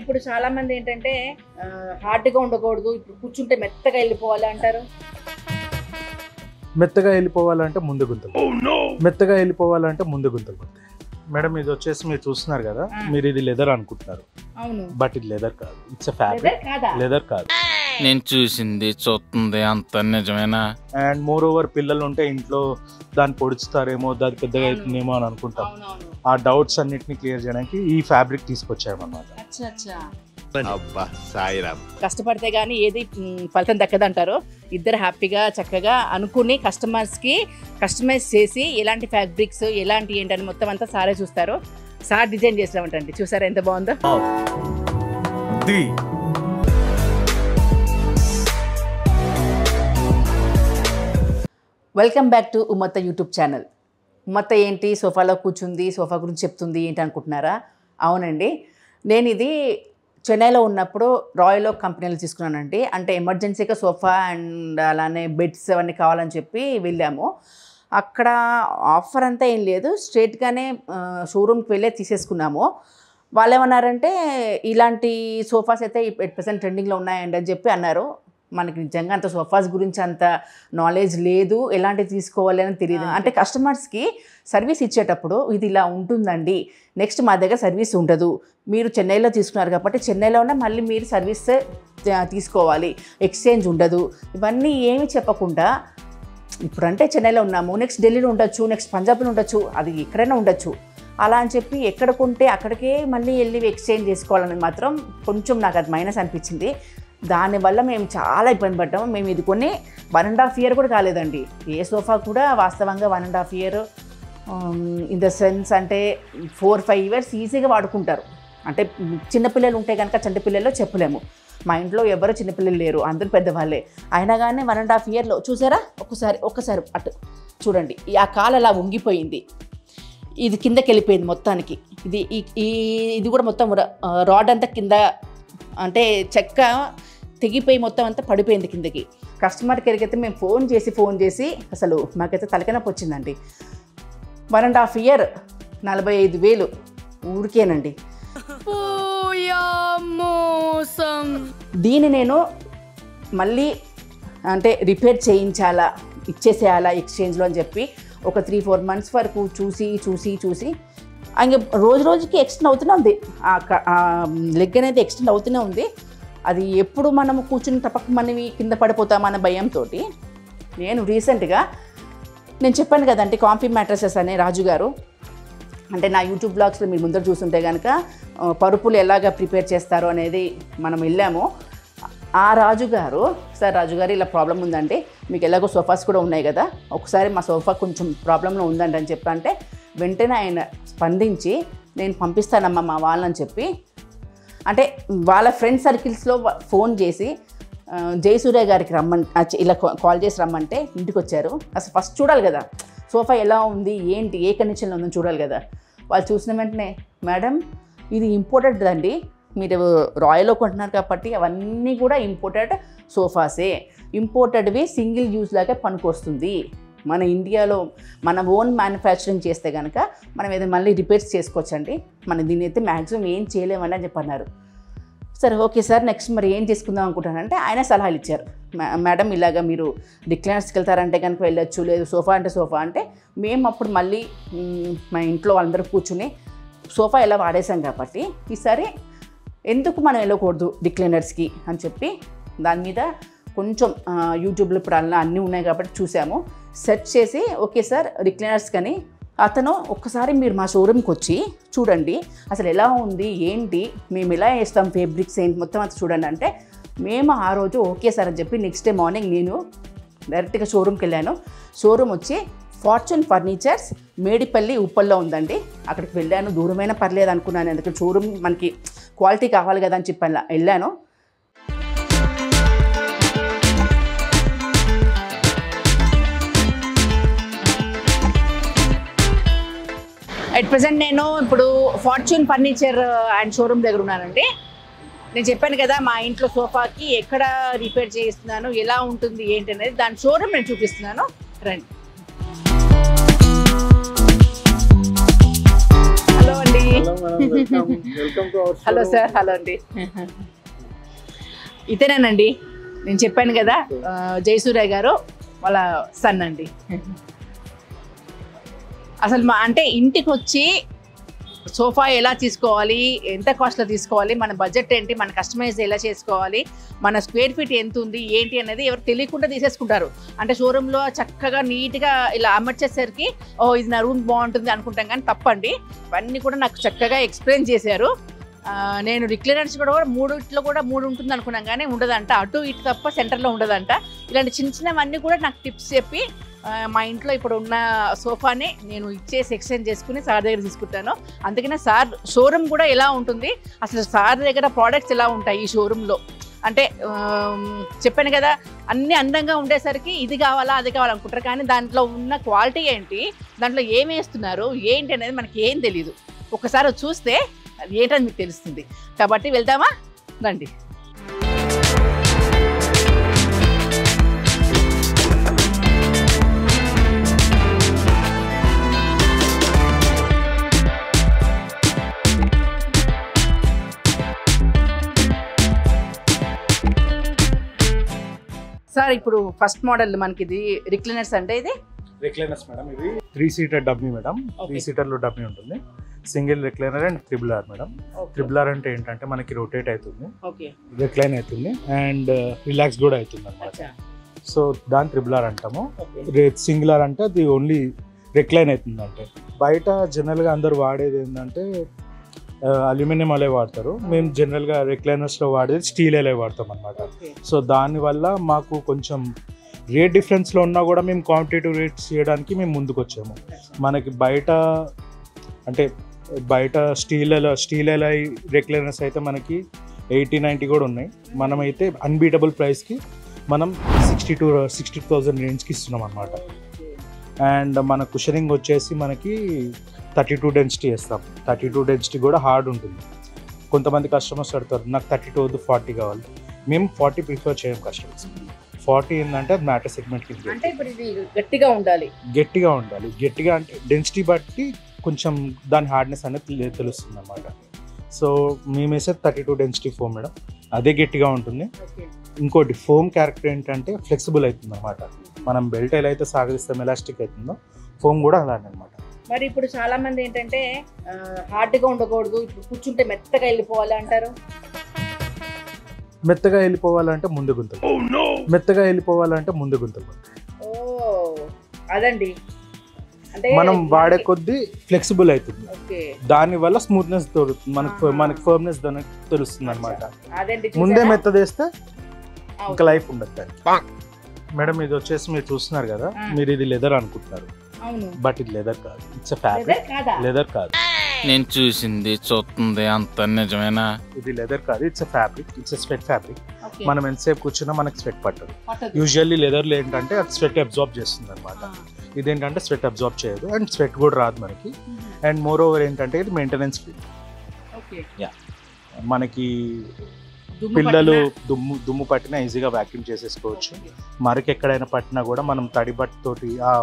ఇప్పుడు చాలా మంది ఏంటంటే హార్డ్గా ఉండకూడదు, ఇప్పుడు కూర్చుంటే మెత్తగా వెళ్ళిపోవాలి అంటారు. మెత్తగా వెళ్ళిపోవాలంటే ముందు గుంతలు, మెత్తగా వెళ్ళిపోవాలంటే ముందు గుంతలు పడతాయి. మేడం ఇది వచ్చేసి మీరు చూస్తున్నారు కదా, మీరు ఇది లెదర్ అనుకుంటున్నారు. అవును, బట్ ఇది లెదర్ కాదు, ఇట్స్ ఎ ఫ్యాబ్రిక్. లెదర్ కాదు, నేను చూసింది చూస్తుంది అంత నిజమేనా? అండ్ మోర్ ఓవర్ పిల్లలు ఉంటే ఇంట్లో దాన్ని పొడుచుతారేమో, దాని పెద్దగా అవుతుందేమో అని అనుకుంటాం. ఆ డౌట్స్ అన్నిటిని క్లియర్ చేయడానికి ఈ ఫ్యాబ్రిక్ తీసుకొచ్చామన్నమాట. కష్టపడితే గానీ ఏది ఫలితం దక్కదంటారు. ఇద్దరు హ్యాపీగా చక్కగా అనుకుని కస్టమర్స్కి కస్టమైజ్ చేసి ఎలాంటి ఫ్యాబ్రిక్స్ ఎలాంటి ఏంటని మొత్తం అంతా సారే చూస్తారు. సార్ డిజైన్ చేసామంటండి, చూసారా ఎంత బాగుందో. Welcome back to Ummatha YouTube channel. Ummatha ఏంటి సోఫాలో కూర్చుంది, సోఫా గురించి చెప్తుంది ఏంటి అనుకుంటున్నారా? అవునండి, నేను ఇది చెన్నైలో ఉన్నప్పుడు రాయల్ ఓక్ కంపెనీలో తీసుకున్నానండి. అంటే ఎమర్జెన్సీగా సోఫా అండ్ అలానే బెడ్స్ అవన్నీ కావాలని చెప్పి వెళ్ళాము. అక్కడ ఆఫర్ అంతా ఏం లేదు, స్ట్రేట్గానే షోరూమ్కి వెళ్ళే తీసేసుకున్నాము. వాళ్ళు ఏమన్నారంటే ఇలాంటి సోఫాస్ అయితే ఎట్ ప్రెసెంట్ ట్రెండింగ్లో ఉన్నాయండి అని చెప్పి అన్నారు. మనకి నిజంగా అంత సోఫాస్ గురించి అంత నాలెడ్జ్ లేదు, ఎలాంటివి తీసుకోవాలి అని తెలియదు. అంటే కస్టమర్స్కి సర్వీస్ ఇచ్చేటప్పుడు ఇది ఇలా ఉంటుందండి, నెక్స్ట్ మా దగ్గర సర్వీస్ ఉండదు, మీరు చెన్నైలో తీసుకున్నారు కాబట్టి చెన్నైలోనే మళ్ళీ మీరు సర్వీస్ తీసుకోవాలి, ఎక్స్చేంజ్ ఉండదు, ఇవన్నీ ఏమి చెప్పకుండా ఇప్పుడంటే చెన్నైలో ఉన్నాము, నెక్స్ట్ ఢిల్లీలో ఉండొచ్చు, నెక్స్ట్ పంజాబ్లో ఉండొచ్చు, అది ఎక్కడైనా ఉండొచ్చు, అలా అని చెప్పి ఎక్కడికుంటే అక్కడికే మళ్ళీ వెళ్ళి ఎక్స్చేంజ్ చేసుకోవాలని మాత్రం కొంచెం నాకు అది మైనస్ అనిపించింది. దానివల్ల మేము చాలా ఇబ్బంది పడ్డాము. మేము ఇది కొన్ని 1.5 year కూడా కాలేదండి. ఏ సోఫా కూడా వాస్తవంగా 1.5 year ఇన్ ద సెన్స్ అంటే 4-5 years ఈజీగా వాడుకుంటారు. అంటే చిన్నపిల్లలు ఉంటే కనుక చిన్నపిల్లల్లో చెప్పలేము. మా ఇంట్లో ఎవరు చిన్నపిల్లలు లేరు, అందరూ పెద్దవాళ్ళే. అయినా కానీ 1.5 yearలో చూసారా, ఒక్కసారి అటు చూడండి, ఆ కాలు అలా వంగిపోయింది, ఇది కిందకి వెళ్ళిపోయింది మొత్తానికి. ఇది కూడా మొత్తం రాడ్ అంతా కింద అంటే చెక్క తెగిపోయి మొత్తం అంతా పడిపోయింది కిందకి. కస్టమర్ కేర్కి అయితే మేము ఫోన్ చేసి అసలు మాకైతే తలకనొప్పి వచ్చిందండి. 1.5 year 45,000 ఊరికేనండి. దీన్ని నేను మళ్ళీ అంటే రిపేర్ చేయించాలా, ఇచ్చేసేయాలా ఎక్స్చేంజ్లో అని చెప్పి ఒక 3-4 months వరకు చూసి ఇంకా రోజుకి ఎక్స్టెండ్ అవుతూనే ఉంది, ఆ లెగ్ అనేది ఎక్స్టెండ్ అవుతూనే ఉంది. అది ఎప్పుడు మనం కూర్చుని మనవి కింద పడిపోతామన్న భయంతో నేను రీసెంట్గా నేను చెప్పాను కదంటే కాంఫీ మ్యాట్రసెస్ అనే రాజు గారు, అంటే నా యూట్యూబ్ బ్లాగ్స్లో మీరు ముందర చూస్తుంటే కనుక పరుపులు ఎలాగ ప్రిపేర్ చేస్తారో అనేది మనం వెళ్ళాము. ఆ రాజుగారు, సార్ రాజుగారు ఇలా ప్రాబ్లం ఉందండి, మీకు ఎలాగో సోఫాస్ కూడా ఉన్నాయి కదా, ఒకసారి మా సోఫా కొంచెం ప్రాబ్లంలో ఉందండి అని చెప్పంటే వెంటనే ఆయన స్పందించి నేను పంపిస్తానమ్మా మా వాళ్ళని చెప్పి, అంటే వాళ్ళ ఫ్రెండ్ సర్కిల్స్లో ఫోన్ చేసి జయసూర్య గారికి ఇలా కాల్ చేసి రమ్మంటే ఇంటికి వచ్చారు. అసలు ఫస్ట్ చూడాలి కదా సోఫా ఎలా ఉంది ఏంటి ఏ కండిషన్లో ఉందని చూడాలి కదా. వాళ్ళు చూసిన వెంటనే మేడం ఇది ఇంపోర్టెడ్ అండి, మీరు రాయల్లో కొంటున్నారు కాబట్టి అవన్నీ కూడా ఇంపోర్టెడ్ సోఫాసే, ఇంపోర్టెడ్వి సింగిల్ యూజ్ లాగా పనికొస్తుంది, మన ఇండియాలో మన ఓన్ మ్యానుఫ్యాక్చరింగ్ చేస్తే కనుక మనం ఏదైనా మళ్ళీ రిపేర్స్ చేసుకోవచ్చండి, మనం దీన్ని అయితే మ్యాక్సిమం ఏం చేయలేమని అని చెప్పన్నారు. సరే ఓకే సార్, నెక్స్ట్ మరి ఏం చేసుకుందాం అనుకుంటానంటే ఆయన సలహాలు ఇచ్చారు. మేడం ఇలాగ మీరు డిక్లైనర్స్కి వెళ్తారంటే కనుక వెళ్ళొచ్చు, లేదు సోఫా అంటే సోఫా అంటే మేము అప్పుడు మళ్ళీ మా ఇంట్లో వాళ్ళందరూ కూర్చుని సోఫా ఎలా వాడేసాం కాబట్టి ఈసారి ఎందుకు మనం వెళ్ళకూడదు డిక్లైనర్స్కి అని చెప్పి దాని మీద కొంచెం యూట్యూబ్లో ఇప్పుడు అన్నీ ఉన్నాయి కాబట్టి చూసాము, సెర్చ్ చేసి ఓకే సార్ రిక్లైనర్స్ కానీ అతను ఒక్కసారి మీరు మా షోరూమ్కి వచ్చి చూడండి అసలు ఎలా ఉంది ఏంటి, మేము ఎలా వేస్తాం ఫేబ్రిక్స్ ఏంటి మొత్తం అంతా చూడండి అంటే మేము ఆ రోజు ఓకే సార్ అని చెప్పి నెక్స్ట్ డే మార్నింగ్ నేను డైరెక్ట్గా షోరూమ్కి వెళ్ళాను. షోరూమ్ వచ్చి ఫార్చ్యూన్ ఫర్నిచర్స్ మేడిపల్లి ఉప్పల్లో ఉందండి. అక్కడికి వెళ్ళాను, దూరమైనా పర్లేదు అనుకున్నాను, ఎందుకంటే షోరూమ్ మనకి క్వాలిటీ కావాలి కదా అని చెప్పి వెళ్ళాను. అట్ ప్రెసెంట్ నేను ఇప్పుడు ఫార్చ్యూన్ ఫర్నిచర్ అండ్ షోరూమ్ దగ్గర ఉన్నానండి. నేను చెప్పాను కదా మా ఇంట్లో సోఫాకి ఎక్కడ రిపేర్ చేయిస్తున్నాను, ఎలా ఉంటుంది ఏంటి అనేది దాని షోరూమ్ నేను చూపిస్తున్నాను, రండి. హలో హలో అండి. Hello sir. హలో అండి. ఇతనేనండి నేను చెప్పాను కదా, జయసూర్య గారు వాళ్ళ సన్ అండి. అసలు అంటే ఇంటికి వచ్చి సోఫా ఎలా తీసుకోవాలి, ఎంత కాస్ట్లో తీసుకోవాలి, మన బడ్జెట్ ఏంటి, మన కస్టమైజ్ ఎలా చేసుకోవాలి, మన స్క్వేర్ ఫీట్ ఎంత ఉంది ఏంటి అనేది ఎవరు తెలియకుండా తీసేసుకుంటారు. అంటే షోరూంలో చక్కగా నీట్గా ఇలా అమర్చేసరికి ఓ ఇది నా రూమ్ బాగుంటుంది అనుకుంటాం, కానీ తప్పండి. ఇవన్నీ కూడా నాకు చక్కగా ఎక్స్ప్లెయిన్ చేశారు. నేను రిక్లైనర్స్ కూడా మూడిట్లో కూడా 3 ఉంటుంది అనుకున్నాం, కానీ ఉండదంట. అటు ఇటు తప్ప సెంటర్లో ఉండదంట. ఇలాంటి చిన్న చిన్నవన్నీ కూడా నాకు టిప్స్ చెప్పి మా ఇంట్లో ఇప్పుడు ఉన్న సోఫాని నేను ఇచ్చేసి ఎక్స్చేంజ్ చేసుకుని సార్ దగ్గర తీసుకుంటాను. అందుకనే సార్ షోరూమ్ కూడా ఎలా ఉంటుంది, అసలు సార్ దగ్గర ప్రోడక్ట్స్ ఎలా ఉంటాయి ఈ షోరూంలో అంటే చెప్పాను కదా, అన్నీ అందంగా ఉండేసరికి ఇది కావాలా అది కావాలనుకుంటారు, కానీ దాంట్లో ఉన్న క్వాలిటీ ఏంటి, దాంట్లో ఏం వేస్తున్నారు ఏంటి అనేది మనకి ఏం తెలియదు. ఒకసారి చూస్తే అది ఏంటని మీకు తెలుస్తుంది. కాబట్టి వెళ్దామా రండి. సార్ ఇప్పుడు ఫస్ట్ మోడల్ మనకి ఇది రిక్లైనర్స్ అంటే ఇది రిక్లైనర్స్ మేడం. ఇది 3 సీటర్ డబ్బీ మేడం. 3 సీటర్లో డబ్బీ ఉంటుంది. Single recliner and triple R madam. Triple R అంటే ఏంటంటే మనకి రొటేట్ అవుతుంది, రిక్లైన్ అవుతుంది అండ్ రిలాక్స్ కూడా అవుతుంది అనమాట. సో దాని ట్రిపుల్ ఆర్ అంటాము. సింగిల్ ఆర్ అంటే అది ఓన్లీ రిక్లైన్ అవుతుంది. అంటే బయట జనరల్గా అందరు వాడేది ఏంటంటే అల్యూమినియం అలే వాడతారు. మేము జనరల్గా రిక్లైనర్స్లో వాడేది స్టీల్ అలే వాడతాం అనమాట. సో దానివల్ల మాకు కొంచెం రేట్ డిఫరెన్స్లో ఉన్నా కూడా మేము కాంపిటేటివ్ రేట్స్ చేయడానికి మేము ముందుకు వచ్చాము. మనకి బయట అంటే బయట స్టీల్ అలా రిక్లైనర్స్ అయితే మనకి 80-90 కూడా ఉన్నాయి. మనమైతే అన్బీటబుల్ ప్రైస్కి మనం 60,000 రేంజ్కి ఇస్తున్నాం అనమాట. అండ్ మన కుషనింగ్ వచ్చేసి మనకి 32 డెన్సిటీ వేస్తాం. 32 డెన్సిటీ కూడా హార్డ్ ఉంటుంది. కొంతమంది కస్టమర్స్ అడుగుతారు నాకు 32 వద్దు 40 కావాలి. మేము 40 ప్రిఫర్ చేయం కస్టమర్స్. 40 ఏంటంటే అది మ్యాటర్ సెగ్మెంట్కి అంటే ఇప్పుడు ఇది గట్టిగా ఉండాలి. గట్టిగా అంటే డెన్సిటీ బట్టి కొంచెం దాని హార్డ్నెస్ అనేది తెలుస్తుంది అన్నమాట. సో మేము వేసేది 32 డెన్సిటీ ఫోమ్ మేడం. అదే గట్టిగా ఉంటుంది. ఇంకోటి ఫోమ్ క్యారెక్టర్ ఏంటంటే ఫ్లెక్సిబుల్ అవుతుంది అన్నమాట. మనం బెల్ట్ ఎలా అయితే సాగరిస్తాం ఎలాస్టిక్ అవుతుందో ఫోమ్ కూడా అలానే అనమాట. మరి ఇప్పుడు చాలా మంది ఏంటంటే హార్డ్గా ఉండకూడదు, ఇప్పుడు కూర్చుంటే మెత్తగా వెళ్ళిపోవాలి అంటారు. మెత్తగా వెళ్ళిపోవాలంటే ముందు గుంతలు ఓ అదండి. అంటే మనం వాడే కొద్దీ ఫ్లెక్సిబుల్ అవుతుంది. దానివల్ల స్మూత్నెస్ దొరుకుతుంది మనకి ఫర్మ్నెస్ తెలుస్తుంది అనమాట. ముందే మెత్తదేస్తే ఇంకా లైఫ్ ఉండదు. మేడం ఇది వచ్చేసి మీరు చూస్తున్నారు కదా, మీరు ఇది లెదర్ అనుకుంటున్నారు, బట్ ఇది లెదర్ కాదు. It's fabric. లెదర్ కాదు. నేను చూసింది చూస్తుంది అంత నిజమేనా? ఇది లెదర్ కాదు, it's fabric. It's sweat fabric. మనం ఎంతసేపు కూర్చున్నా మనకి స్వెట్ పట్టదు. యూజువల్లీ లెదర్లో ఏంటంటే అది స్వెట్ అబ్జార్బ్ చేస్తుంది అనమాట. ఇదేంటంటే స్వెట్ అబ్జార్బ్ చేయదు అండ్ స్వెట్ కూడా రాదు మనకి. అండ్ మోర్ ఓవర్ ఏంటంటే ఇది మెయింటెనెన్స్ ఫ్రీ. మనకి పిల్లలు దుమ్ము పట్టినా ఈజీగా వ్యాక్యూమ్ చేసేసుకోవచ్చు. మరకి ఎక్కడైనా పట్టినా కూడా మనం తడి బట్టతోటి ఆ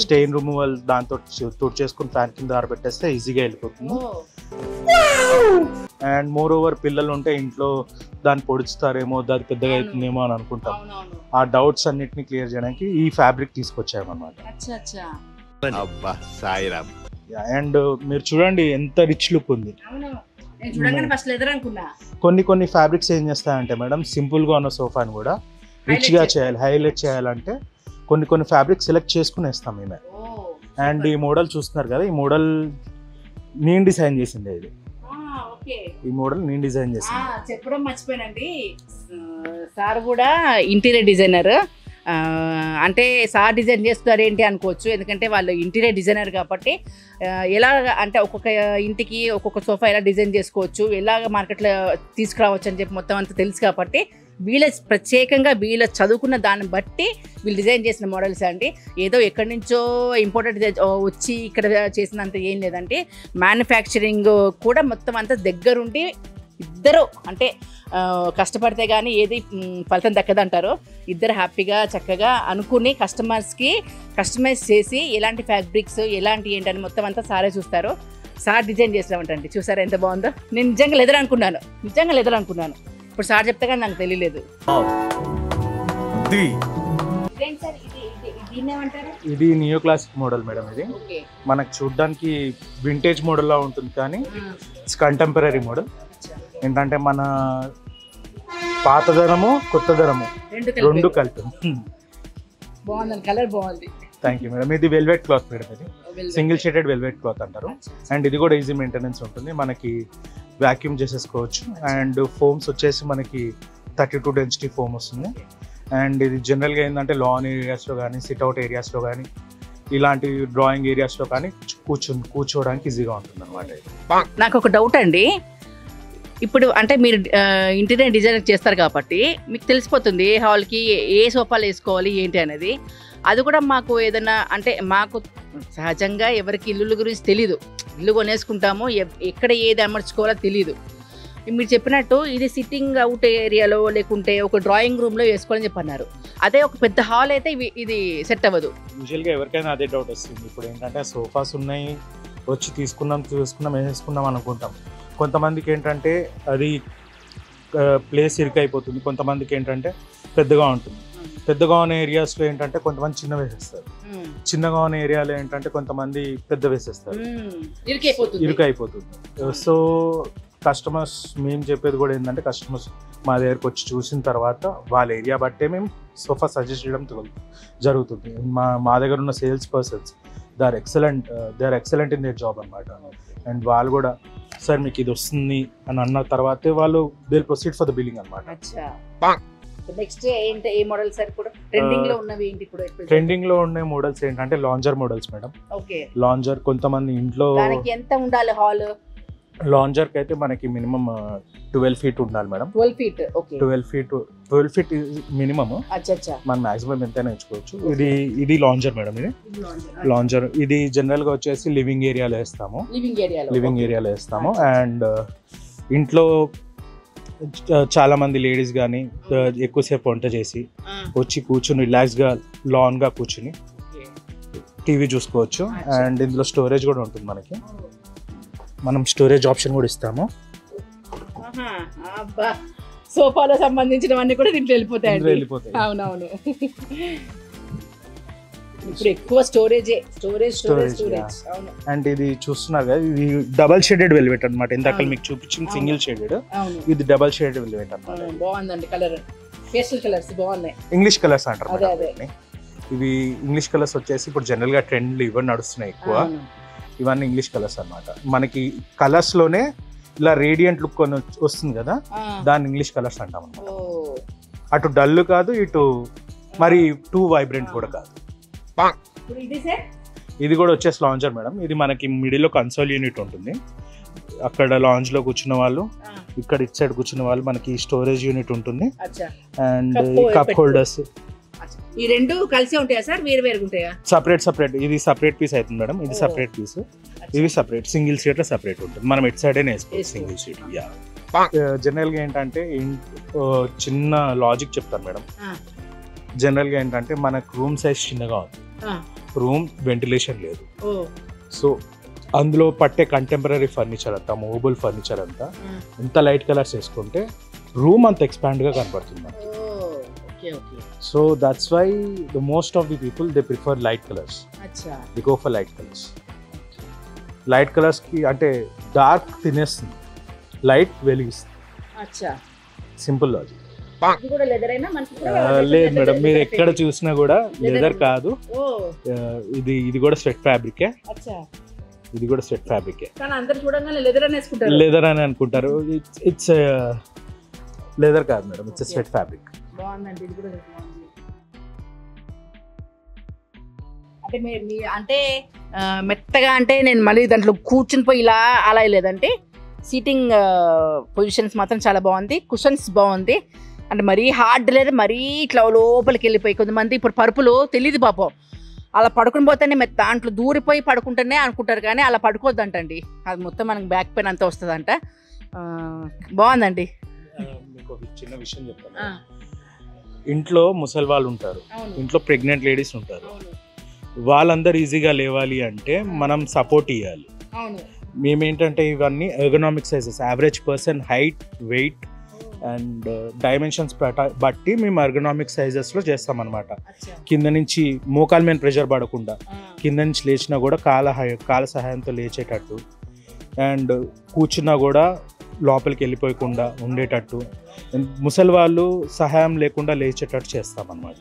స్టెయిన్ రిమూవల్ దాంతో తుడిచేసుకుని ఫ్యాన్ కింద ఆరబెట్టేస్తే ఈజీగా వెళ్ళిపోతుంది. అండ్ మోర్ ఓవర్ పిల్లలు ఉంటే ఇంట్లో దాన్ని పొడుచుతారేమో, దాని పెద్దగా అవుతుందేమో అని అనుకుంటాం. ఆ డౌట్స్ అన్నిటిని క్లియర్ చేయడానికి ఈ ఫ్యాబ్రిక్ తీసుకొచ్చామన్నమాట. అండ్ మీరు చూడండి ఎంత రిచ్ లుక్ ఉంది. కొన్ని ఫ్యాబ్రిక్స్ ఏం చేస్తాయంటే మేడం, సింపుల్గా ఉన్న సోఫాని కూడా రిచ్గా చేయాలి, హైలైట్ చేయాలంటే కొన్ని ఫ్యాబ్రిక్ సెలెక్ట్ చేసుకుని వేస్తాం మేమే. అండ్ ఈ మోడల్ చూస్తున్నారు కదా, ఈ మోడల్ నేను డిజైన్ చేసింది. ఇది ఈ మోడల్ నేను డిజైన్ చేసింది. చెప్పడం మర్చిపోయానండి, సార్ కూడా ఇంటీరియర్ డిజైనర్. అంటే సార్ డిజైన్ చేస్తారు ఏంటి అనుకోవచ్చు, ఎందుకంటే వాళ్ళు ఇంటీరియర్ డిజైనర్ కాబట్టి ఎలా అంటే ఒక్కొక్క ఇంటికి ఒక్కొక్క సోఫా ఎలా డిజైన్ చేసుకోవచ్చు, ఎలాగ మార్కెట్లో తీసుకురావచ్చు అని చెప్పి మొత్తం అంతా తెలుసు కాబట్టి ప్రత్యేకంగా వీళ్ళ చదువుకున్న దాన్ని బట్టి వీళ్ళు డిజైన్ చేసిన మోడల్స్ అండి. ఏదో ఎక్కడి నుంచో ఇంపోర్టెడ్ వచ్చి ఇక్కడ చేసినంత ఏం లేదంటే మ్యానుఫ్యాక్చరింగ్ కూడా మొత్తం అంతా దగ్గరుండి ఇద్దరు అంటే కష్టపడితే కానీ ఏది ఫలితం దక్కదంటారు. ఇద్దరు హ్యాపీగా చక్కగా అనుకుని కస్టమర్స్కి కస్టమైజ్ చేసి ఎలాంటి ఫ్యాబ్రిక్స్ ఎలాంటి ఏంటని మొత్తం అంతా సారే చూస్తారు. సార్ డిజైన్ చేసినామంటండి, చూసారా ఎంత బాగుందో. నేను నిజంగా లెదర్ అనుకున్నాను, ఇప్పుడు సార్ చెప్తే కానీ నాకు తెలియలేదు. ఇది నియో క్లాసిక్ మోడల్ మేడం. ఇది మనకు చూడడానికి వింటేజ్ మోడల్ లా ఉంటుంది, కానీ ఇట్స్ కంటెంపరీ మోడల్. ఏంటంటే మన పాతదనము కొత్తదనము రెండు కలిపి. బాగుంది, కలర్ బాగుంది. Thank you madam. ఇది వెల్వెట్ క్లాత్ మేడం, ఇది సింగిల్ షేడెడ్ వెల్వెట్ క్లాత్ అంటారు. అండ్ ఇది కూడా ఈజీ మెయింటెనెన్స్ ఉంటుంది, మనకి వ్యాక్యూమ్ చేసేసుకోవచ్చు. అండ్ ఫోమ్స్ వచ్చేసి మనకి 32 డెన్సిటీ ఫోమ్ వస్తుంది. అండ్ ఇది జనరల్గా ఏంటంటే లాన్ ఏరియాస్లో కానీ, సిట్అవుట్ ఏరియాస్లో కానీ, ఇలాంటి డ్రాయింగ్ ఏరియాస్లో కానీ కూర్చోవడానికి ఈజీగా ఉంటుంది అనమాట. నాకు ఒక డౌట్ అండి, ఇప్పుడు అంటే మీరు ఇంటీరియర్ డిజైన్ చేస్తారు కాబట్టి మీకు తెలిసిపోతుంది ఏ హాల్కి ఏ సోఫాలు వేసుకోవాలి ఏంటి అనేది. అది కూడా మాకు ఏదైనా అంటే మాకు సహజంగా ఎవరికి ఇల్లు గురించి తెలీదు, ఇల్లు కొనేసుకుంటాము, ఎక్కడ ఏది అమర్చుకోవాలో తెలీదు. మీరు చెప్పినట్టు ఇది సిట్టింగ్ అవుట్ ఏరియాలో లేకుంటే ఒక డ్రాయింగ్ రూమ్లో వేసుకోవాలని చెప్పన్నారు. అదే ఒక పెద్ద హాల్ అయితే ఇది సెట్ అవ్వదు. యూజువల్గా ఎవరికైనా అదే డౌట్ వస్తుంది. ఇప్పుడు ఏంటంటే సోఫాస్ ఉన్నాయి, వచ్చి తీసుకున్నాం వేసుకున్నాం అనుకుంటాం. కొంతమందికి ఏంటంటే అది ప్లేస్ ఇరుకైపోతుంది, కొంతమందికి ఏంటంటే పెద్దగా ఉంటుంది. పెద్దగా ఉన్న ఏరియాస్లో ఏంటంటే కొంతమంది చిన్న వేసేస్తారు, చిన్నగా ఉన్న ఏరియాలో ఏంటంటే కొంతమంది పెద్ద వేసేస్తారు, ఇరుకైపోతుంది. సో కస్టమర్స్ మేము చెప్పేది కూడా ఏంటంటే కస్టమర్స్ మా దగ్గరకు వచ్చి చూసిన తర్వాత వాళ్ళ ఏరియా బట్టే మేము సోఫా సజెస్ట్ చేయడం జరుగుతుంది. మా దగ్గర ఉన్న sales persons they are excellent in their job అనమాట. అండ్ వాళ్ళు కూడా సార్ మీకు ఇది వస్తుంది అని అన్న తర్వాతే వాళ్ళు they proceed for the billing అనమాట. నెక్స్ట్ ఏంటి ఏ మోడల్ సార్? ఇప్పుడు ట్రెండింగ్ లో ఉన్నవి ఏంటి? ఇప్పుడు ట్రెండింగ్ లో ఉన్న మోడల్స్ ఏంటంటే lounger models madam. Okay, lounger కొంతమంది ఇంట్లో దానికి ఎంత ఉండాలి హాల్? లాంజర్ కి అయితే మనకి మినిమం 12 feet ఉండాలి madam. 12 feet. Okay, 12 feet minimum. మనం మాక్సిమం ఎంతైనా ఎంచుకోవచ్చు. ఇది లాంజర్ మేడం. ఇది లాంజర్. ఇది జనరల్ గా వచ్చేసి లివింగ్ ఏరియాలో వేస్తాము. లివింగ్ ఏరియాలో వేస్తాము. అండ్ ఇంట్లో చాలా మంది లేడీస్ కానీ ఎక్కువసేపు వంట చేసి వచ్చి కూర్చుని రిలాక్స్గా లాన్గా కూర్చుని టీవీ చూసుకోవచ్చు. అండ్ ఇందులో స్టోరేజ్ కూడా ఉంటుంది మనకి. మనం స్టోరేజ్ ఆప్షన్ కూడా ఇస్తాము. సోఫాలో సంబంధించినవన్నీ కూడా దీంట్లో వెళ్ళిపోతాయి. అవునవును, ఇప్పుడు ఎక్కువ స్టోరేజ్. అండ్ ఇది చూస్తున్నారు కదా, ఇది డబల్ షేడెడ్ వెల్వెట్ అనమాట. ఇందాక మీకు చూపించింది సింగిల్ షేడెడ్, ఇది డబల్ షేడెడ్ వెల్వెట్ అనమాట. బాగుందండి కలర్, పేస్టల్ కలర్స్ బాగున్నాయి. ఇంగ్లీష్ కలర్స్ అంటారు. ఇవి ఇంగ్లీష్ కలర్స్ వచ్చేసి ఇప్పుడు జనరల్ గా ట్రెండ్లు ఇవన్నీ నడుస్తున్నాయి ఎక్కువ. ఇవన్నీ ఇంగ్లీష్ కలర్స్ అన్నమాట. మనకి కలర్స్ లోనే ఇలా రేడియంట్ లుక్ కొన్ని వస్తుంది కదా, దాన్ని ఇంగ్లీష్ కలర్స్ అంటాం అన్నమాట. అటు డల్ కాదు, ఇటు మరి టూ వైబ్రెంట్ కూడా కాదు. ఇది కూడా వచ్చేసి లాంజర్ మేడం. ఇది మనకి మిడిల్ లో కన్సోల్ యూనిట్ ఉంటుంది. అక్కడ లాంజ్ లో కూర్చున్న వాళ్ళు, ఇక్కడ ఇటు సైడ్ కూర్చున్న వాళ్ళు మనకి స్టోరేజ్ యూనిట్ ఉంటుంది. అండ్ కప్ హోల్డర్స్ ఈ రెండు కలిసి ఉంటాయా సార్? వేరు ఉంటాయా? సపరేట్. ఇది సపరేట్ పీస్ అవుతుంది మేడం. ఇది సపరేట్ పీస్, ఇవి సపరేట్. సింగిల్ సీట్ లో సపరేట్ ఉంటుంది. మనం ఇటు సైడ్ వేసుకోవచ్చు సింగిల్ సీట్. జనరల్ గా ఏంటంటే చిన్న లాజిక్ చెప్తాను మేడం. జనరల్ గా ఏంటంటే మనకు రూమ్ సైజ్ చిన్నగా ఉంది, రూమ్ వెంటిలేషన్ లేదు. సో అందులో పట్టే కంటెంపరీ ఫర్నిచర్ అంతా, మూవబుల్ ఫర్నిచర్ అంతా ఎంత లైట్ కలర్స్ వేసుకుంటే రూమ్ అంత ఎక్స్పాండ్ గా కనపడుతుంది మనకి. So that's why the most of the people they prefer light colours. They go for light colours. Light colours కి అంటే డార్క్ తినేస్తుంది, లైట్ వెలిగిస్తుంది. Simple logic. లేదు మేడం, మీరు ఎక్కడ చూసినా కూడా లెదర్ కాదు, ఇది కూడా స్వెట్ ఫ్యాబ్రికే. ఇది కూడా స్వెట్ ఫ్యాబ్రికే. లెదర్ అని అనుకుంటారు. ఇట్స్ లెదర్ కాదు మేడం, ఇట్స్ స్వెట్ ఫ్యాబ్రిక్. అంటే మీ అంటే మెత్తగా అంటే నేను మళ్ళీ దాంట్లో కూర్చుని పోయి ఇలా అలా లేదంటే సీటింగ్ పొజిషన్స్ మాత్రం చాలా బాగుంది. కుషన్స్ బాగుంది. అంటే మరీ హార్డ్ లేదు, మరీ ఇట్లా లోపలికి వెళ్ళిపోయి కొంతమంది ఇప్పుడు పరుపులు తెలియదు పాపం, అలా పడుకుని పోతేనే దాంట్లో దూరిపోయి పడుకుంటేనే అనుకుంటారు, కానీ అలా పడుకోవద్దంటండి. అది మొత్తం మనకి బ్యాక్ పెయిన్ అంతా వస్తుందంట. బాగుందండి. మీకు ఒక చిన్న విషయం చెప్తాను. ఇంట్లో ముసలి వాళ్ళు ఉంటారు, ఇంట్లో ప్రెగ్నెంట్ లేడీస్ ఉంటారు. వాళ్ళందరూ ఈజీగా లేవాలి అంటే మనం సపోర్ట్ ఇవ్వాలి. మేమేంటంటే ఇవన్నీ ergonomic sizes, average person height, weight and dimensions బట్టి మేము ఎర్గనామిక్ సైజెస్లో చేస్తామన్నమాట. కింద నుంచి మోకాల మీద ప్రెషర్ పడకుండా కింద నుంచి లేచినా కూడా కాల సహాయంతో లేచేటట్టు, అండ్ కూర్చున్నా కూడా లోపలికి వెళ్ళిపోయకుండా ఉండేటట్టు, ముసలి వాళ్ళు సహాయం లేకుండా లేచేటట్టు చేస్తామన్నమాట.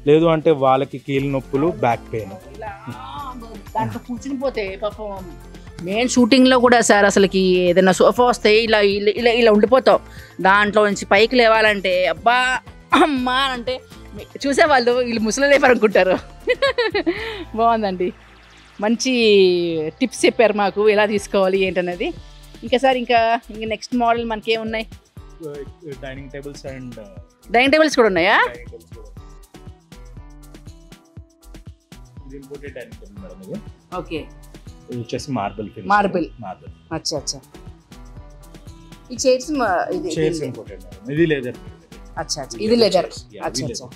లేదు అంటే వాళ్ళకి కీళ్ళ నొప్పులు, బ్యాక్ పెయిన్. దాంట్లో కూర్చుని పోతే పాపం మెయిన్ షూటింగ్లో కూడా సార్ అసలుకి ఏదైనా సోఫా వస్తే ఇలా ఇలా ఇలా ఉండిపోతాం. దాంట్లో నుంచి పైకి లేవాలంటే అబ్బా అమ్మా అంటే చూసేవాళ్ళు వీళ్ళు ముసలి లేపారనుకుంటారు. బాగుందండి, మంచి టిప్స్ చెప్పారు మాకు ఎలా తీసుకోవాలి ఏంటనేది. ఇంకా సార్ ఇంకా నెక్స్ట్ మోడల్ మనకి ఏమున్నాయి? Dining tables and dining tables కూడా ఉన్నాయా? ఇంపోర్టెడ్ డైనింగ్ టేబుల్ మేడం ఇది. ఓకే, ఇది వచ్చేసి మార్బుల్. అచ్చా అచ్చా. ఈ చైర్స్ చైర్స్ ఇంపోర్టెడ్ మేడం, ఇది లెదర్. అచ్చా అచ్చా, ఇది లెదర్. అచ్చా అచ్చా,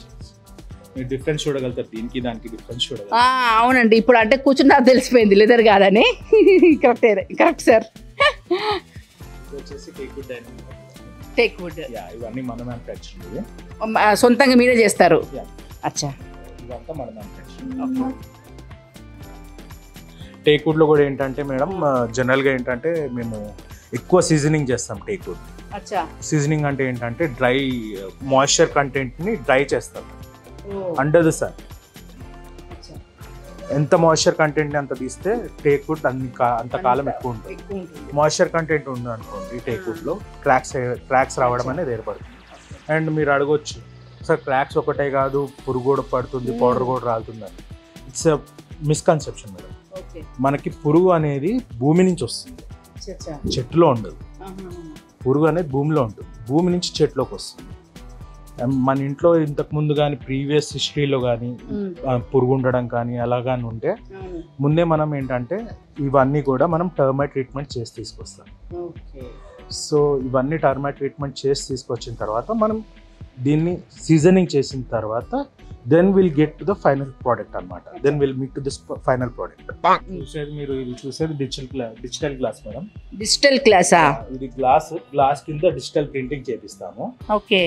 మీరు డిఫరెన్స్ చూడగలుగుతారు, దీనికి దానికి డిఫరెన్స్ చూడగలుగుతారు. అవునండి, ఇప్పుడు అంటే కూర్చున్నా తెలిసిపోయింది లెదర్ కాదని. Correct sir. ఇది వచ్చేసి టేక్వుడ్ డైనింగ్ టేబుల్. టేక్వుడ్, ఇవన్నీ మన మ్యానుఫ్యాక్చరింగ్, సొంతంగా మీరే చేస్తారు. అచ్చా, ఇదంతా మన మ్యానుఫ్యాక్చరింగ్. టేక్వుడ్ లో కూడా ఏంటంటే మేడం జనరల్గా ఏంటంటే మేము ఎక్కువ సీజనింగ్ చేస్తాం టేక్వుడ్. అచ్చా, సీజనింగ్ అంటే ఏంటంటే డ్రై మాయిశ్చర్ కంటెంట్ని డ్రై చేస్తాం అండర్ ద సన్. ఎంత మాయిశ్చర్ కంటెంట్ని అంత తీస్తే టేక్వుడ్ అంత కాలం ఎక్కువ ఉంటుంది. మాయిశ్చర్ కంటెంట్ ఉంది అనుకోండి టేక్వుడ్లో క్రాక్స్ రావడం అనేది ఏర్పడుతుంది. అండ్ మీరు అడగొచ్చు సార్ క్రాక్స్ ఒకటే కాదు పురుగు కూడా పడుతుంది, పౌడర్ కూడా రాలుతుందని. It's a misconception madam. మనకి పురుగు అనేది భూమి నుంచి వస్తుంది, చెట్టులో ఉండదు. పురుగు అనేది భూమిలో ఉంటుంది, భూమి నుంచి చెట్లోకి వస్తుంది. మన ఇంట్లో ఇంతకు ముందు కానీ ప్రీవియస్ హిస్టరీలో కానీ పురుగు ఉండడం కానీ అలా కానీ ఉంటే ముందే మనం ఏంటంటే ఇవన్నీ కూడా మనం టర్మైట్ ట్రీట్మెంట్ చేసి తీసుకొస్తాం. సో ఇవన్నీ టర్మైట్ ట్రీట్మెంట్ చేసి తీసుకొచ్చిన తర్వాత మనం దీన్ని సీజనింగ్ చేసిన తర్వాత then will get to the final product అనమాట. Then will meet to this final product. చూసేది మీరు ఇది చూసేది డిజిటల్ గ్లాస్ మేడం. డిజిటల్ గ్లాసా? ఇది గ్లాస్ కింద డిజిటల్ ప్రింటింగ్ చేపిస్తాము. ఓకే,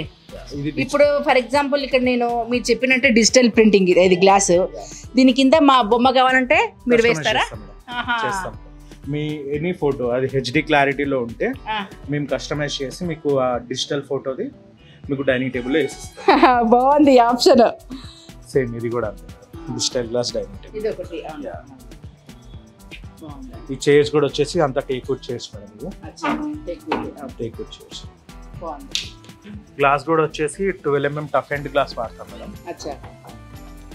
ఇప్పుడు ఫర్ ఎగ్జాంపుల్ ఇక్కడ నేను మీరు చెప్పినట్టే డిజిటల్ ప్రింటింగ్ ఇది గ్లాస్, దీని కింద మా బొమ్మ కావాలంటే మీరు వేస్తారా? చేస్తాం. మీ ఎనీ ఫోటో అది హెచ్డి క్లారిటీలో ఉంటే మేము కస్టమైజ్ చేసి మీకు ఆ డిజిటల్ ఫోటోది మీకు డైనింగ్ టేబుల్లో వేసిస్తాం. బాగుంది ఆప్షన్. సేమ్ ఇది కూడా డిజిటల్ గ్లాస్ డైనింగ్ టేబుల్. ఇది ఒకటి. ఈ చైర్స్ కూడా వచ్చేసి అంత టేక్వుడ్ చైర్స్ మేడం. ఇది టేక్వుడ్ చైర్స్. గ్లాస్ కూడా వచ్చేసి 12 mm టఫ్ ఎండ్ గ్లాస్ వాడతాం మేడం. అచ్చా,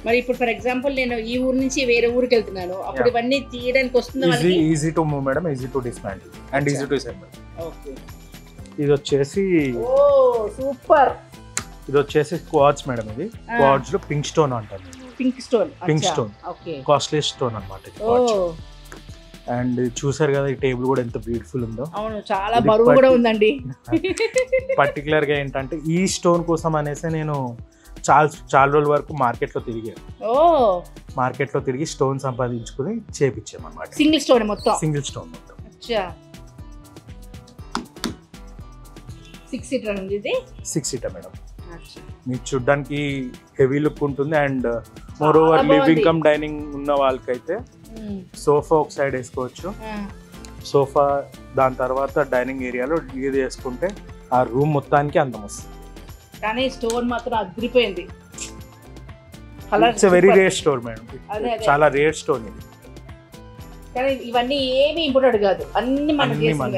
మరి ఇప్పుడు ఫర్ ఎగ్జాంపుల్ నేను ఈ ఊరు నుంచి వేరే ఊరికి వెళ్తున్నాను, అప్పుడు ఇవన్నీ తీయడానికి వస్తుంది? Easy to move madam, easy to dismantle and easy to assemble. Okay, ఇది వచ్చేసి సూపర్. ఇది వచ్చేసి క్వార్ట్జ్ మేడం. ఇది క్వార్ట్జ్ లో పింక్ స్టోన్ అంటారు. పింక్ స్టోన్ కాస్ట్లీ స్టోన్ అన్నమాట. అండ్ చూసారు కదా ఈ టేబుల్ కూడా ఎంత బ్యూటిఫుల్ ఉందో. అవును, చాలా బరువు కూడా ఉందండి. పర్టికులర్ గా ఏంటంటే ఈ స్టోన్ కోసం అనేసి నేను చాలా రోజుల వరకు మార్కెట్ లో తిరిగి స్టోన్ సంపాదించుకుని చేపించాం అన్నమాట. సింగిల్ స్టోన్ మొత్తం. 6 సీటర్ ఉంది ఇది. 6 సీటర్ మేడం. మీకు చూడ్డానికి హెవీ లుక్ ఉంటుంది. And more over living cum dining ఉన్న వాళ్ళకైతే సోఫా ఒక సైడ్ వేసుకోవచ్చు. సోఫా దాని తర్వాత డైనింగ్ ఏరియాలో ఇది వేసుకుంటే ఆ రూమ్ మొత్తానికి అందం వస్తుంది. కానీ స్టోన్ మాత్రం అదిరిపోయింది. It's very rare stone madam, చాలా రేర్ స్టోన్ ఇది. కానీ ఇవన్నీ ఏమి ఇంపోర్టెడ్ కాదు, అన్ని మనం చేస్తాం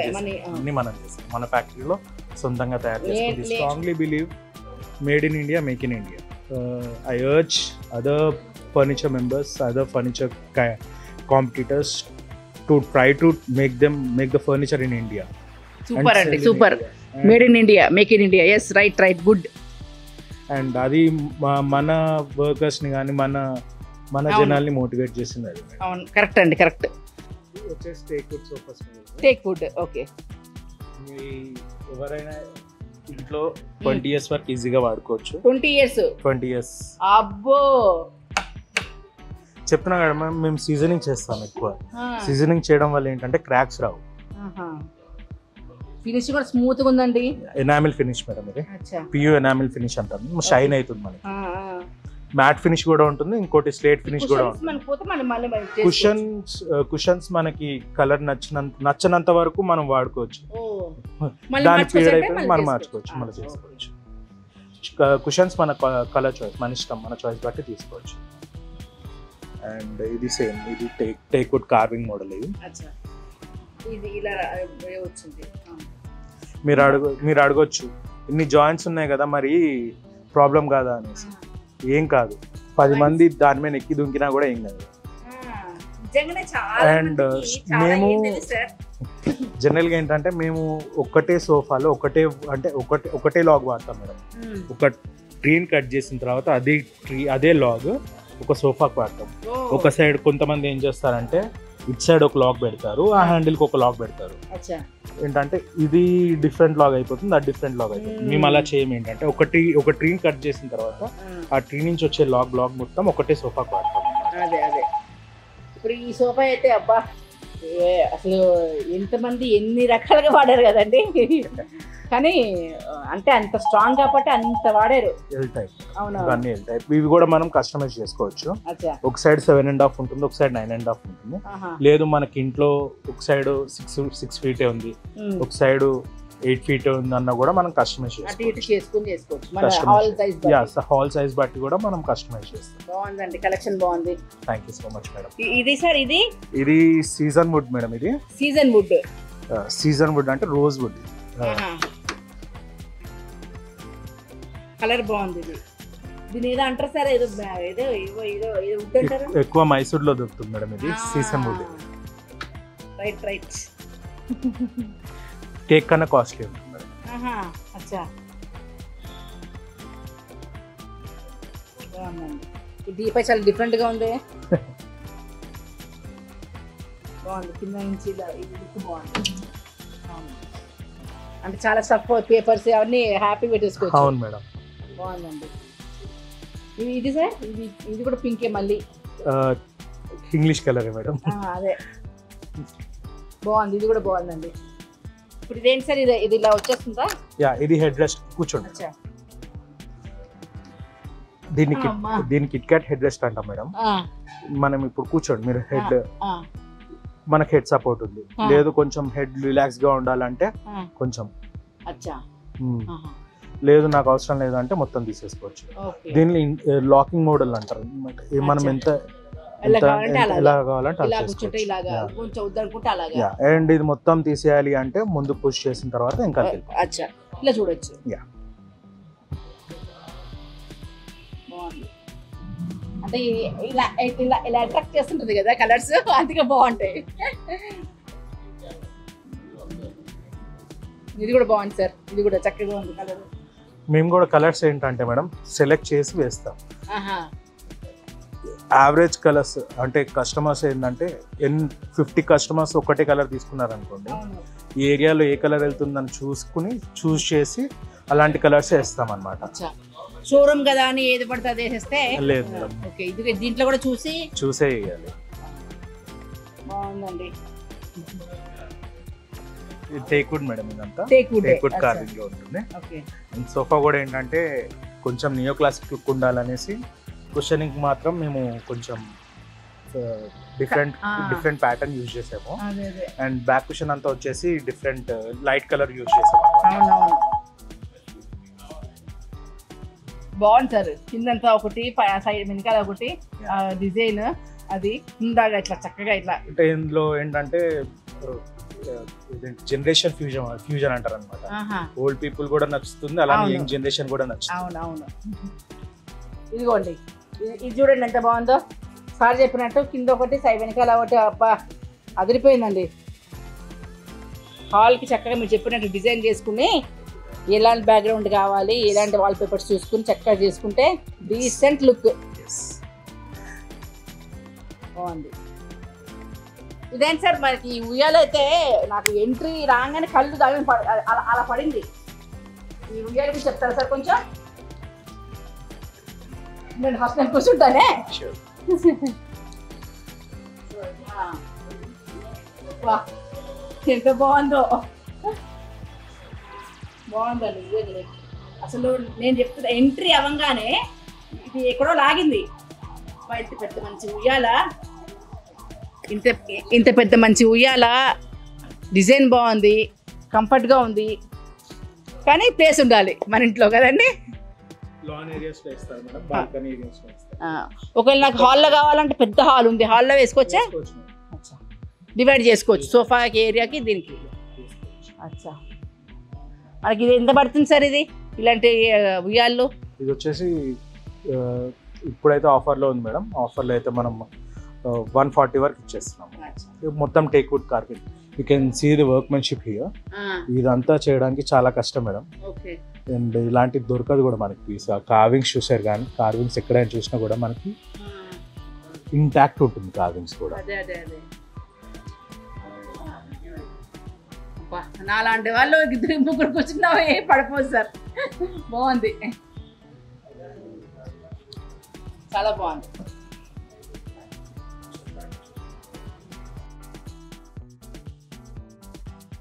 మన ఫ్యాక్టరీలో సొంతంగా తయారు చేసుకుంది. Strongly believe made in India, make in India. I urge other furniture members, other furniture competitors to try to make the furniture in India. Super అండి, super. Made in India, make in India. Yes, right, good. And అది మన వర్కర్స్ని కానీ మన జనాల్ని motivate చేసింది అది. అవును, correct అండి, కరెక్ట్. వచ్చేసి టేక్వుడ్ సోఫాస్. Teakwood, okay. ఎవరైనా ఇంట్లో 20 years వరకు ఈజీగా వాడుకోవచ్చు. 20 years. 20 years. అబ్బో, చెప్తున్నా కదా మేము సీజనింగ్ చేస్తాం ఎక్కువ. సీజనింగ్ చేయడం వల్ల ఏంటంటే క్రాక్స్ రావు. ఫినిష్ కూడా స్మూత్ గా ఉందండి. ఎనామిల్ ఫినిష్ మేడం ఇది. పియూ ఎనామిల్ ఫినిష్ అంటారు. షైన్ అవుతుంది మనకి. మ్యాట్ ఫినిష్ కూడా ఉంటుంది, ఇంకోటి స్లేట్ ఫినిష్ కూడా ఉంటుంది. కుషన్స్ మనకి కలర్ నచ్చనంత వరకు మనం వాడుకోవచ్చు. దాని పీరియడ్ అయిపోయి మనం మార్చుకోవచ్చు, మనం చేసుకోవచ్చు. కుషన్స్ మన కలర్ చాయిస్, మన ఇష్టం, మన చాయిస్ బట్టి తీసుకోవచ్చు. అండ్ ఇది సేమ్, ఇది టేక్ వుడ్ కార్వింగ్ మోడల్. ఇది మీరు అడగొచ్చు ఇన్ని జాయింట్స్ ఉన్నాయి కదా మరి ప్రాబ్లం కాదా అనేసి. ఏం కాదు, 10 మంది దాని మీద ఎక్కి దుంకినా కూడా ఏం కాదు. అండ్ మేము జనరల్గా ఏంటంటే మేము ఒకటే సోఫాలో ఒకటే లాగ్ వాడతాం మేడం. ఒక ట్రీని కట్ చేసిన తర్వాత అదే లాగ్ ఒక సోఫాకి వాడతాం. ఒక సైడ్ కొంతమంది ఏం చేస్తారంటే ఇట్ సైడ్ ఒక లాక్ పెడతారు, ఆ హ్యాండిల్కి ఒక లాక్ పెడతారు. ఏంటంటే ఇది డిఫరెంట్ లాగ్ అయిపోతుంది, అది డిఫరెంట్ లాగ్ అయిపోతుంది. మేము అలా చేయం. ఏంటంటే ఒక ట్రీని కట్ చేసిన తర్వాత ఆ ట్రీ నుంచి వచ్చే లాగ్ మొత్తం ఒకటే సోఫాకి వాడతాం. అదే ఇప్పుడు ఈ సోఫా అయితే అబ్బా అసలు ఎంతమంది ఎన్ని రకాలుగా వాడారు కదండి. కానీ అంటే అంత స్ట్రాంగ్ కాబట్టి అంత వాడారు. L type. అవును, ఎల్ టైప్. ఇవి కూడా మనం కస్టమైజ్ చేసుకోవచ్చు. ఒక సైడ్ 7.5 ఉంటుంది, ఒక సైడ్ 9.5 ఉంటుంది. లేదు మనకి ఇంట్లో ఒక సైడ్ 6 ఫీటే ఉంది, ఒక సైడ్ 8 ఫీట్ ఉంది అన్న కూడా మనం కస్టమైజ్ చేసుకోవచ్చు. హాల్ సైజ్ బట్టి కూడా మనం కస్టమైజ్ చేస్తాం. బాగుందండి, కలెక్షన్ బాగుంది. Thank you so much madam. ఇది సార్ ఇది సీజన్ వుడ్ మేడం. ఇది సీజన్ వుడ్ అంటే రోజ్ వుడ్. కలర్ బాగుంది. దీని ఏదో అంటారు సార్, ఏదో వుడ్ అంటారు. ఎక్కువ మైసూర్ లో దొరుకుతుంది మేడం ఇది సీజన్ వుడ్. రైట్. కేక్ కన్నా కాస్ట్లీ ఉంటుంది మేడం. దీపై చాలా డిఫరెంట్ గా ఉంది. బాగుంది, కింద నుంచి బాగుంది. అంటే చాలా స్టఫ్, పేపర్స్ అవన్నీ హ్యాపీ పెట్టేసుకోవచ్చు. అవును మేడం, బాగుందండి. ఇది సార్ ఇది కూడా పింకే, మళ్ళీ ఇంగ్లీష్ కలర్ మేడం. అదే బాగుంది, ఇది కూడా బాగుందండి. ఇప్పుడు ఇదేంటి సార్, ఇది ఇలా వచ్చేస్తుందా? ఇది హెడ్ రెస్ట్. కూర్చోండి. దీనికి కిట్ క్యాట్ హెడ్ రెస్ట్ అంటాం మేడం. మనం ఇప్పుడు కూర్చోండి, మీరు మనకి హెడ్ సపోర్ట్ ఉంది. లేదు కొంచెం హెడ్ రిలాక్స్ గా ఉండాలంటే కొంచెం, లేదు నాకు అవసరం లేదు అంటే మొత్తం తీసేసుకోవచ్చు. దీన్ని లాకింగ్ మోడల్ అంటారు. మనం ఎంత ఎలా కావాలంటే అండ్ ఇది మొత్తం తీసేయాలి అంటే ముందు పుష్ చేసిన తర్వాత ఇంకా ఇలా చూడొచ్చు. అంటే ఇలా అట్రాక్ట్ చేస్తుంటది కదా కలర్స్, అందుకే బాగుంటాయి. ఇది కూడా బాగుంది సార్, ఇది కూడా చక్కగా ఉంది కలర్. మేము కూడా కలర్స్ ఏంటంటే మేడం సెలెక్ట్ చేసి వేస్తాం. యావరేజ్ కలర్స్ అంటే కస్టమర్స్ ఏంటంటే 50 కస్టమర్స్ ఒకటే కలర్ తీసుకున్నారనుకోండి, ఈ ఏరియాలో ఏ కలర్ వెళ్తుందని చూస్ చేసి అలాంటి కలర్స్ వేస్తాం అన్నమాట. షోరూమ్ కదా అని ఏది పడితే అది వేసేస్తే లేదు మేడం. ఓకే, ఇది దీంట్లో కూడా చూసే వేయాలి. బాగుందండి. టేక్ వుడ్ మేడం, ఇదంతా టేక్ వుడ్ కార్వింగ్ లో ఉంటుంది. సోఫా కూడా ఏంటంటే కొంచెం నియో క్లాసిక్ లుక్ ఉండాలనేసి కుషనింగ్ మాత్రం మేము కొంచెం డిఫరెంట్ ప్యాటర్న్ యూజ్ చేసాము. అండ్ బ్యాక్ కుషన్ అంతా వచ్చేసి డిఫరెంట్ లైట్ కలర్ యూజ్ చేసాము. బాగుంది సార్. కిందంతా ఒకటి, సైడ్ వెనకాల ఒకటి డిజైన్, అది ఇందాక ఇట్లా చక్కగా ఇట్లా. అంటే ఇందులో ఏంటంటే జనరేషన్ ఫ్యూజన్ అంటారు అనమాట. ఓల్డ్ పీపుల్ కూడా నచ్చుతుంది, అలానే యంగ్ జనరేషన్ కూడా నచ్చుతుంది. అవును. ఇదిగోండి, ఇది చూడండి ఎంత బాగుందో. సార్ చెప్పినట్టు కింద ఒకటి, సైడ్ వెనకాల ఒకటి. అబ్బా అదిరిపోయిందండి. హాల్కి చక్కగా మీరు చెప్పినట్టు డిజైన్ చేసుకుని ఎలాంటి బ్యాక్గ్రౌండ్ కావాలి, ఎలాంటి వాల్ పేపర్స్ చూసుకుని చక్కగా చేసుకుంటే డీసెంట్ లుక్. బాగుంది. ఇదేంటి సార్ మనకి ఈ ఉయ్యాలో అయితే నాకు ఎంట్రీ రాగానే కళ్ళు దాని అలా పడింది. ఈ ఉయ్యాల గురించి చెప్తారా సార్ కొంచెం? నేను ఫస్ట్ నేను కూర్చుంటానే. ఎంత బాగుందో, బాగుందండి నిజంగా. అసలు నేను చెప్తున్నా, ఎంట్రీ అవ్వగానే ఇది ఎక్కడో లాగింది. ఇంత పెద్ద మంచి ఉయ్యాల, ఇంత పెద్ద మంచి ఉయ్యాల, డిజైన్ బాగుంది, కంఫర్ట్గా ఉంది. కానీ ప్లేస్ ఉండాలి మన ఇంట్లో కదండి. లాన్ ఏరియాస్లో ఇస్తారు మేడం, బాల్కనీ ఏరియాస్లో ఇస్తారు. ఒకవేళ నాకు హాల్లో కావాలంటే పెద్ద హాల్ ఉంది, హాల్లో వేసుకోవచ్చా? డివైడ్ చేసుకోవచ్చు, సోఫాకి ఏరియాకి దీనికి. అచ్చా, మనకి ఇది ఎంత పడుతుంది సార్ ఇది ఇలాంటి ఉయ్యాళ్ళు? ఇది వచ్చేసి ఇప్పుడైతే ఆఫర్లో ఉంది మేడం. ఆఫర్లో అయితే మనం 140 వరకు ఇచ్చేస్తున్నాం. మొత్తం teak wood carpet, you can see the workmanship here. ఇదంతా చేయడానికి చాలా కష్టం మేడం. అండ్ ఇలాంటిది దొరకదు కూడా మనకి పీస్. కార్వింగ్స్ చూసారు కానీ, కార్వింగ్స్ ఎక్కడైనా చూసినా కూడా మనకి ఇంటాక్ట్ ఉంటుంది కార్వింగ్స్ కూడా. నాలాంటి వాళ్ళు ఇద్దరు ముగ్గురు కూర్చున్నా పడిపోదు సార్. బాగుంది, చాలా బాగుంది.